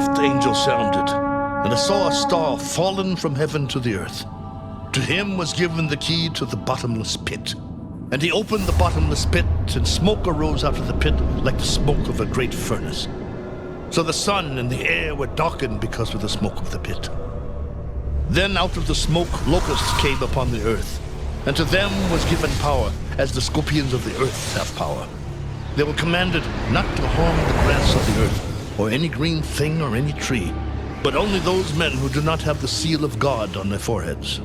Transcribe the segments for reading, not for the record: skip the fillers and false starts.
fifth angel sounded, and I saw a star fallen from heaven to the earth. To him was given the key to the bottomless pit. And he opened the bottomless pit, and smoke arose out of the pit like the smoke of a great furnace. So the sun and the air were darkened because of the smoke of the pit. Then out of the smoke locusts came upon the earth, and to them was given power, as the scorpions of the earth have power. They were commanded not to harm the grass of the earth, or any green thing or any tree, but only those men who do not have the seal of God on their foreheads.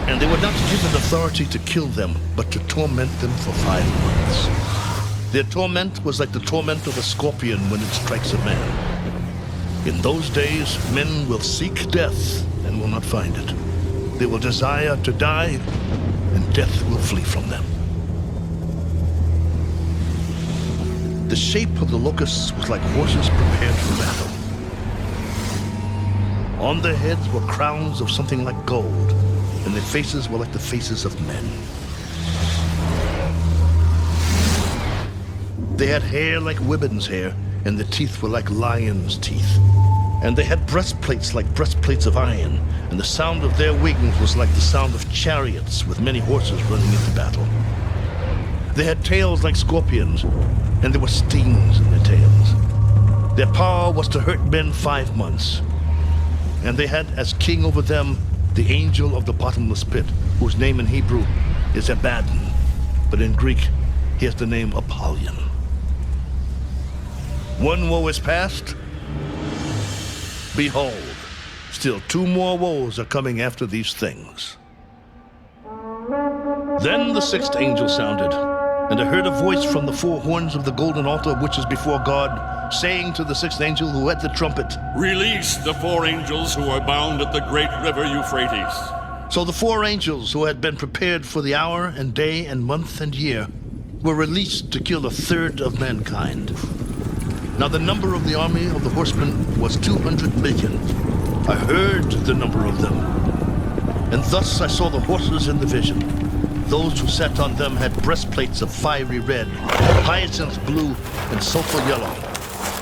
And they were not given authority to kill them, but to torment them for 5 months. Their torment was like the torment of a scorpion when it strikes a man. In those days, men will seek death and will not find it. They will desire to die, and death will flee from them. The shape of the locusts was like horses prepared for battle. On their heads were crowns of something like gold, and their faces were like the faces of men. They had hair like women's hair, and their teeth were like lions' teeth. And they had breastplates like breastplates of iron, and the sound of their wings was like the sound of chariots with many horses running into battle. They had tails like scorpions, and there were stings in their tails. Their power was to hurt men 5 months. And they had as king over them the angel of the bottomless pit, whose name in Hebrew is Abaddon, but in Greek he has the name Apollyon. One woe is past. Behold, still 2 more woes are coming after these things. Then the sixth angel sounded, and I heard a voice from the 4 horns of the golden altar which is before God, saying to the sixth angel who had the trumpet, "Release the 4 angels who are bound at the great river Euphrates." So the 4 angels who had been prepared for the hour and day and month and year were released to kill 1/3 of mankind. Now the number of the army of the horsemen was 200 million. I heard the number of them. And thus I saw the horses in the vision. Those who sat on them had breastplates of fiery red, hyacinth blue, and sulfur yellow.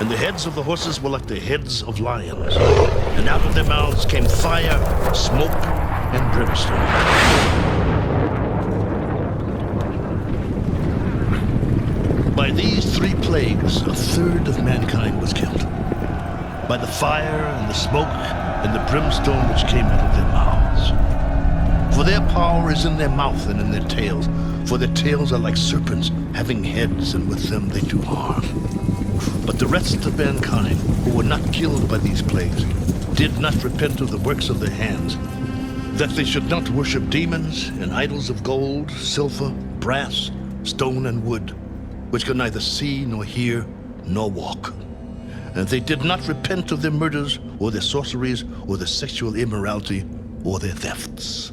And the heads of the horses were like the heads of lions. And out of their mouths came fire, smoke, and brimstone. By these 3 plagues, 1/3 of mankind was killed. By the fire and the smoke and the brimstone which came out of their mouths. For their power is in their mouth and in their tails. For their tails are like serpents, having heads, and with them they do harm. But the rest of mankind, who were not killed by these plagues, did not repent of the works of their hands, that they should not worship demons and idols of gold, silver, brass, stone, and wood, which could neither see, nor hear, nor walk. And they did not repent of their murders, or their sorceries, or their sexual immorality, or their thefts.